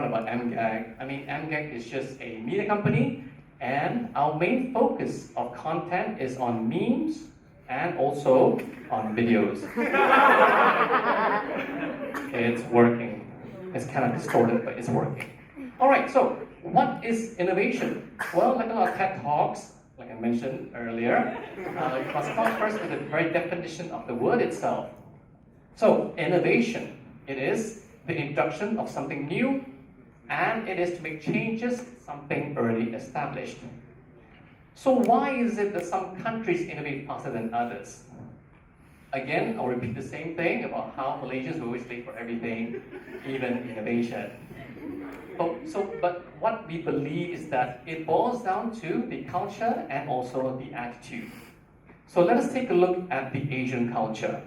about MGAG. I mean, MGAG is just a media company, and our main focus of content is on memes and also on videos. It's working. It's kind of distorted, but it's working. All right, so what is innovation? Well, like a lot of TED Talks, like I mentioned earlier, you must start first with the very definition of the word itself. So, innovation, it is the introduction of something new, and it is to make changes to something already established. So why is it that some countries innovate faster than others? Again, I'll repeat the same thing about how Malaysians are always late for everything, even innovation. But what we believe is that it boils down to the culture and also the attitude. So let us take a look at the Asian culture.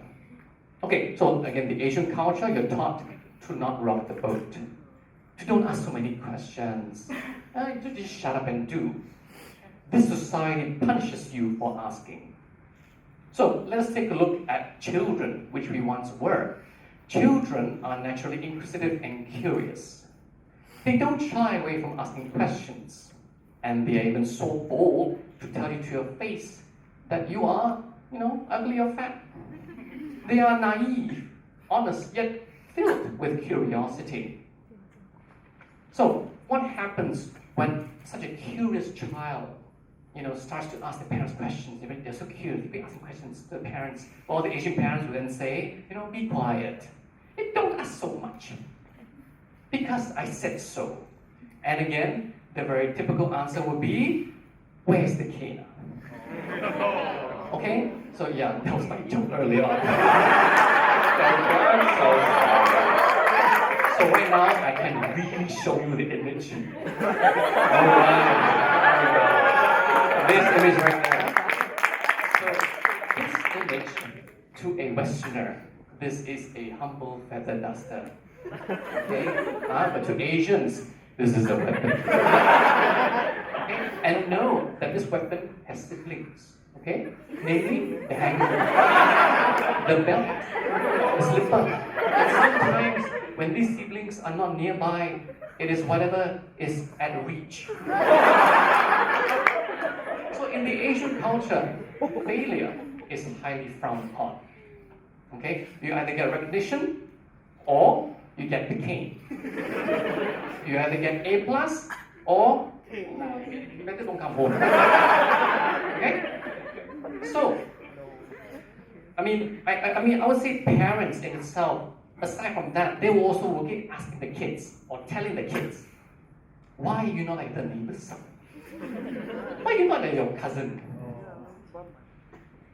Okay, so again, the Asian culture, you're taught to not rock the boat, to don't ask so many questions, to just shut up and do. This society punishes you for asking. So let us take a look at children, which we once were. Children are naturally inquisitive and curious. They don't shy away from asking questions, and they are even so bold to tell you to your face that you are, ugly or fat. They are naive, honest, yet filled with curiosity. So, what happens when such a curious child, starts to ask the parents questions? They're so curious, they ask questions to the parents. Well, the Asian parents will then say, be quiet. Don't ask so much. Because I said so. And again, the very typical answer would be, where's the cane? Okay? So yeah, that was my joke earlier on. So right now, I can really show you the image. Alright, this image right there. So this image, to a Westerner, this is a humble feather duster. Okay? But to Asians, this is a weapon. Okay? And know that this weapon has siblings. Okay? Namely, the hanger, the belt, the slipper. And sometimes, when these siblings are not nearby, it is whatever is at reach. So in the Asian culture, failure is highly frowned upon. Okay? You either get recognition, or you get the cane. You either get A+, or you better don't come home. Okay? So, I would say parents in itself, aside from that, they will also keep asking the kids or telling the kids, why are you not like the neighbor's son? Why are you not like your cousin?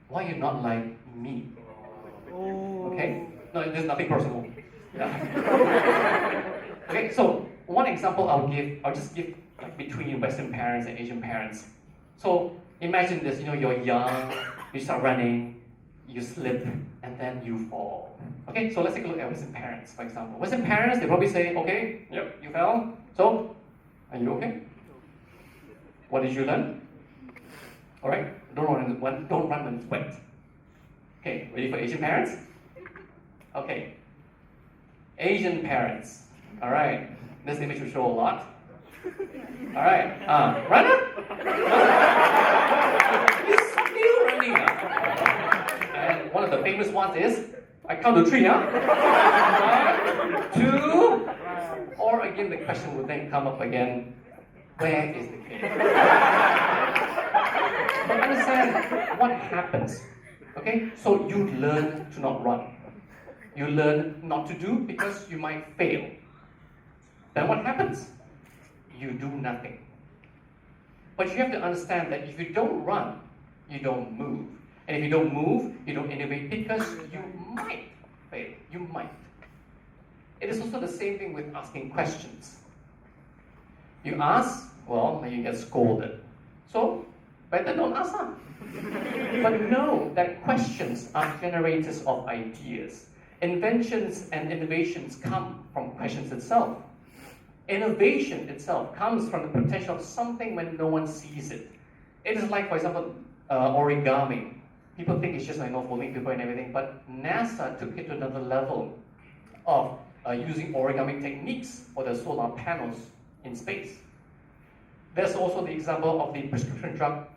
Why are you not like me? Okay? No, there's nothing personal. Yeah. Okay, so one example I'll just give like between Western parents and Asian parents. So imagine this, you're young, you start running, you slip, and then you fall. Okay, so let's take a look at Western parents, for example. Western parents, they probably say, okay, yep, you fell, so, are you okay? What did you learn? Alright, don't run when it's wet. Okay, ready for Asian parents? Okay. Asian parents. Alright, this image will show a lot. Alright, runner? He's still running. And one of the famous ones is, I count to 3, 1, 2, or again the question would then come up again, where is the kid? But understand what happens. Okay, so you learn to not run. You learn not to do because you might fail. Then what happens? You do nothing. But you have to understand that if you don't run, you don't move. And if you don't move, you don't innovate because you might fail. You might. It is also the same thing with asking questions. You ask, well, then you get scolded. So, better don't ask them. But know that questions are generators of ideas. Inventions and innovations come from questions itself. Innovation itself comes from the potential of something when no one sees it. It is like, for example, origami. People think it's just folding paper and everything, but NASA took it to another level of using origami techniques for the solar panels in space. There's also the example of the prescription drug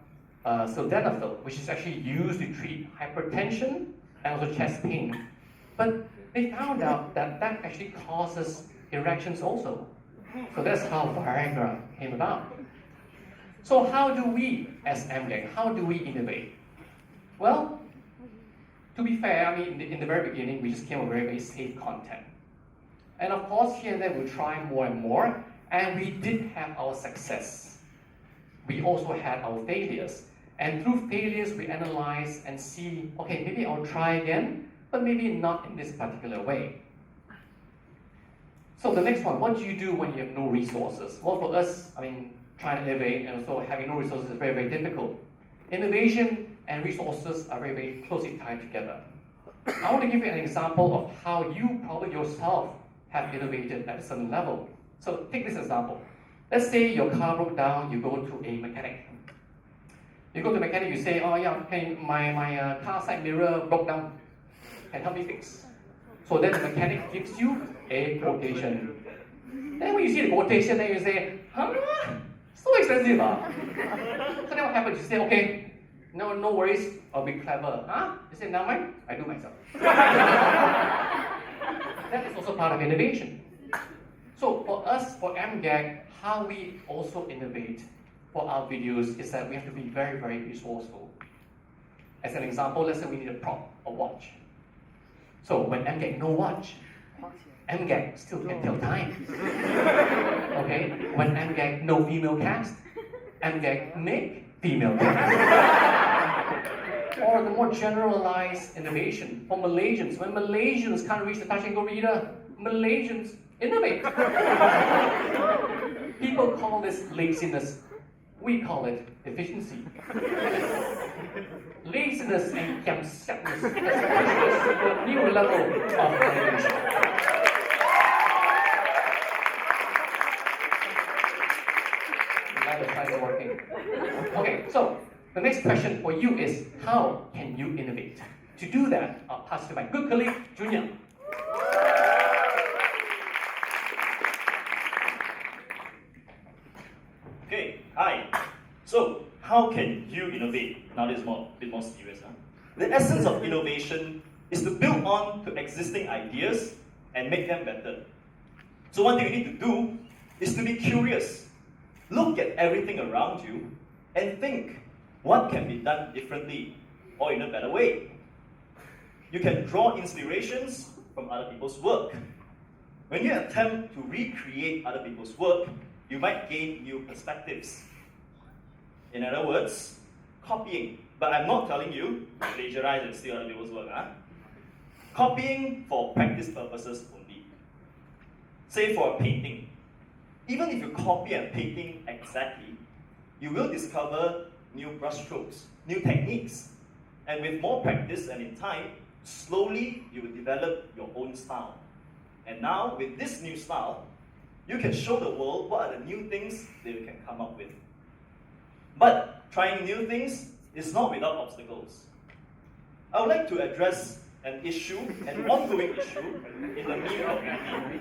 sildenafil, which is actually used to treat hypertension and also chest pain. But they found out that that actually causes erections also. So that's how Viagra came about. So how do we, as MGAG, how do we innovate? Well, to be fair, I mean, in the very beginning, we just came up with very safe content. And of course, here and there, we'll try more and more, and we did have our success. We also had our failures. And through failures, we analyze and see, okay, maybe I'll try again, but maybe not in this particular way. So the next one, what do you do when you have no resources? Well, for us, I mean, trying to innovate and also having no resources is very, very difficult. Innovation and resources are very, very closely tied together. I want to give you an example of how you probably yourself have innovated at a certain level. So take this example. Let's say your car broke down, you go to a mechanic. You go to a mechanic, you say, oh yeah, my car side mirror broke down. Can help me fix. So then the mechanic gives you a quotation. Then when you see the quotation, then you say, huh? So expensive, huh? So then what happens? You say, okay, no worries, I'll be clever. Huh? You say, never mind, I do myself. That is also part of innovation. So for us, for MGAG, how we also innovate for our videos is that we have to be very, very resourceful. As an example, let's say we need a prop, a watch. So when MGAG no watch, MGAG still can tell time. Okay? When MGAG no female cast, MGAG make female cast. Or the more generalized innovation for Malaysians. When Malaysians can't reach the touch and go reader, Malaysians innovate. People call this laziness. We call it efficiency. Laziness and kiamsiapness is a new level of innovation. Now the slides are working. Okay, so the next question for you is, how can you innovate? To do that, I'll pass to my good colleague, Junior. Okay, hi. So, how can you innovate? Now this is a bit more serious. Huh? The essence of innovation is to build on to existing ideas and make them better. So one thing you need to do is to be curious. Look at everything around you and think, what can be done differently or in a better way? You can draw inspirations from other people's work. When you attempt to recreate other people's work, you might gain new perspectives. In other words, copying. But I'm not telling you plagiarize and steal other people's work. Huh? Copying for practice purposes only. Say for a painting. Even if you copy a painting exactly, you will discover new brushstrokes, new techniques. And with more practice and in time, slowly you will develop your own style. And now, with this new style, you can show the world what are the new things that you can come up with. But trying new things is not without obstacles. I would like to address an issue, an ongoing issue, in the meme community.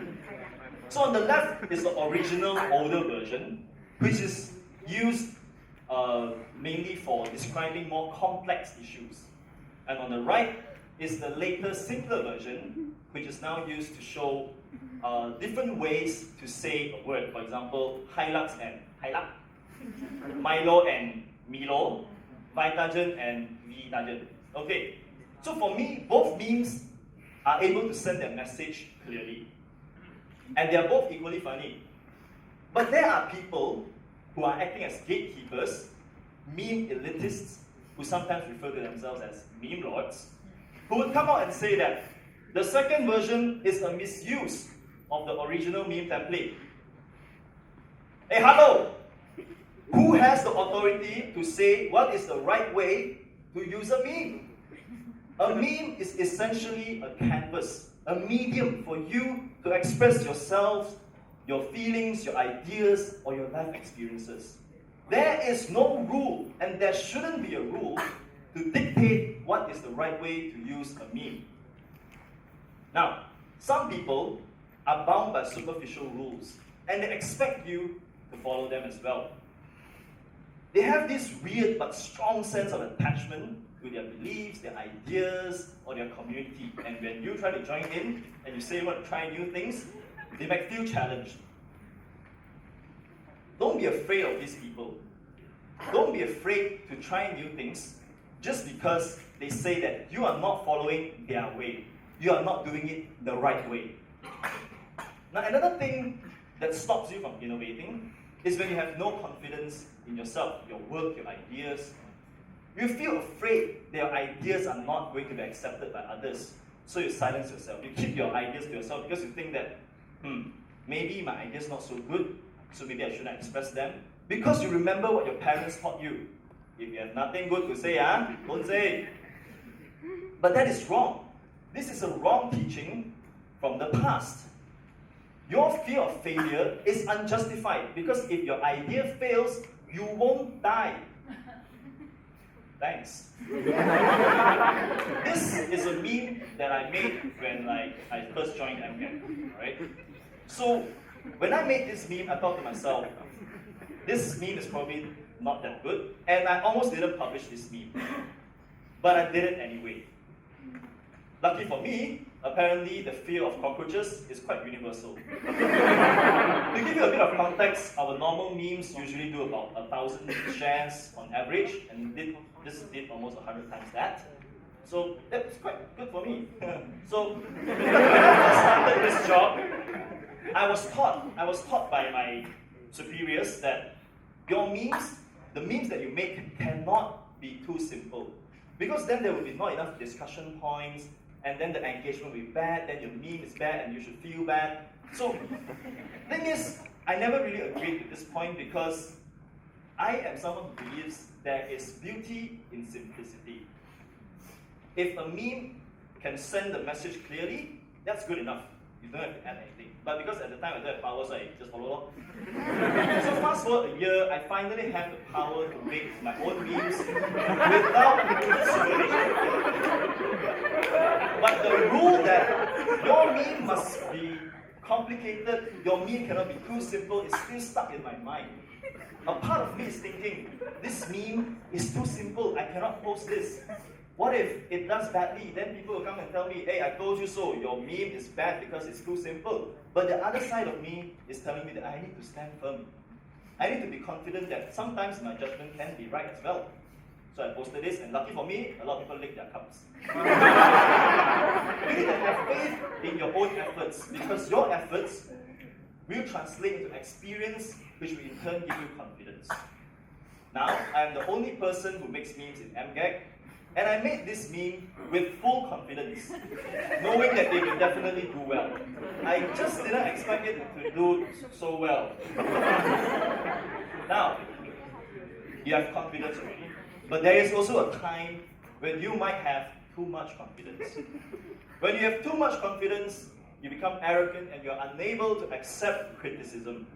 So on the left is the original older version, which is used mainly for describing more complex issues. And on the right is the later, simpler version, which is now used to show different ways to say a word. For example, Hilux and Hilak, Milo and Milo, Vitagen and Vitagen. Okay, so for me, both memes are able to send their message clearly. And they are both equally funny. But there are people who are acting as gatekeepers, meme elitists, who sometimes refer to themselves as meme lords, who would come out and say that the second version is a misuse of the original meme template. Hey, hello! Who has the authority to say what is the right way to use a meme? A meme is essentially a canvas, a medium for you to express yourselves, your feelings, your ideas, or your life experiences. There is no rule, and there shouldn't be a rule, to dictate what is the right way to use a meme. Now, some people are bound by superficial rules, and they expect you to follow them as well. They have this weird but strong sense of attachment to their beliefs, their ideas, or their community. And when you try to join in and you say you want to try new things, they might feel challenged. Don't be afraid of these people. Don't be afraid to try new things just because they say that you are not following their way. You are not doing it the right way. Now, another thing that stops you from innovating is when you have no confidence in yourself, your work, your ideas. You feel afraid that your ideas are not going to be accepted by others. So you silence yourself. You keep your ideas to yourself because you think that, maybe my idea's not so good, so maybe I shouldn't express them. Because you remember what your parents taught you. If you have nothing good to say, don't say. But that is wrong. This is a wrong teaching from the past. Your fear of failure is unjustified because if your idea fails, you won't die. Thanks. This is a meme that I made when I first joined MGAG. Right? So when I made this meme, I thought to myself, this meme is probably not that good, and I almost didn't publish this meme. But I did it anyway. Lucky for me, apparently the fear of cockroaches is quite universal. To give you a bit of context, our normal memes usually do about 1,000 shares on average, and this did almost 100 times that. So that's quite good for me. So when I first started this job, I was taught by my superiors that your memes, the memes that you make, cannot be too simple. Because then there will be not enough discussion points, and then the engagement will be bad, then your meme is bad, and you should feel bad. So, thing is, I never really agreed with this point because I am someone who believes there is beauty in simplicity. If a meme can send the message clearly, that's good enough. You don't have to add anything. But because at the time I don't have power, so I just follow along. So fast forward a year, I finally have the power to make my own memes without simulation. But the rule that your meme must be complicated, your meme cannot be too simple, is still stuck in my mind. A part of me is thinking, this meme is too simple, I cannot post this. What if it does badly? Then people will come and tell me, hey, I told you so, your meme is bad because it's too simple. But the other side of me is telling me that I need to stand firm. I need to be confident that sometimes my judgment can be right as well. So I posted this, and lucky for me, a lot of people licked their cups. You need to have faith in your own efforts, because your efforts will translate into experience, which will in turn give you confidence. Now, I am the only person who makes memes in MGAG, and I made this meme with full confidence, knowing that it will definitely do well. I just didn't expect it to do so well. Now, you have confidence already, but there is also a time when you might have too much confidence. When you have too much confidence, you become arrogant and you're unable to accept criticism,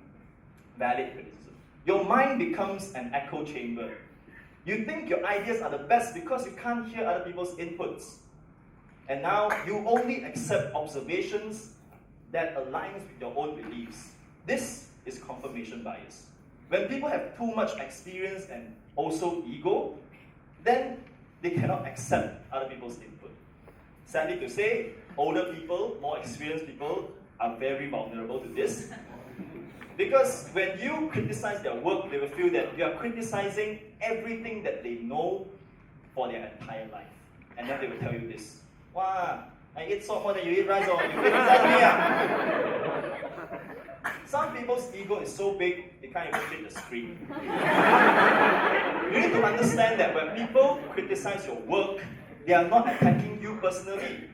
valid criticism. Your mind becomes an echo chamber. You think your ideas are the best because you can't hear other people's inputs. And now you only accept observations that aligns with your own beliefs. This is confirmation bias. When people have too much experience and also ego, then they cannot accept other people's input. Sadly to say, older people, more experienced people, are very vulnerable to this. Because when you criticize their work, they will feel that you are criticizing everything that they know for their entire life. And then they will tell you this, wow, I eat salt more than you eat rice, or you criticize me. Some people's ego is so big, they can't even fit the screen. You need to understand that when people criticize your work, they are not attacking you personally.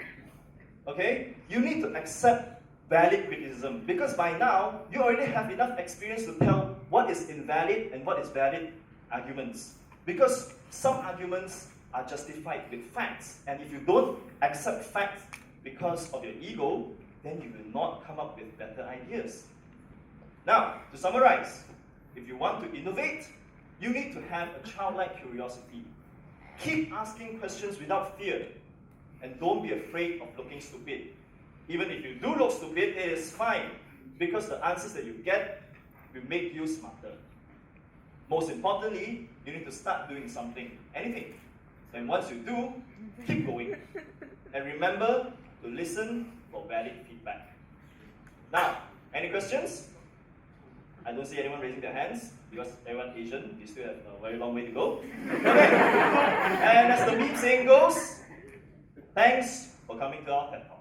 Okay? You need to accept valid criticism, because by now, you already have enough experience to tell what is invalid and what is valid arguments. Because some arguments are justified with facts, and if you don't accept facts because of your ego, then you will not come up with better ideas. Now, to summarize, if you want to innovate, you need to have a childlike curiosity. Keep asking questions without fear, and don't be afraid of looking stupid. Even if you do look stupid, it is fine, because the answers that you get will make you smarter. Most importantly, you need to start doing something, anything. And once you do, keep going. And remember to listen for valid feedback. Now, any questions? I don't see anyone raising their hands, because everyone Asian, you still have a very long way to go. Okay. And as the meme saying goes, thanks for coming to our TED Talk.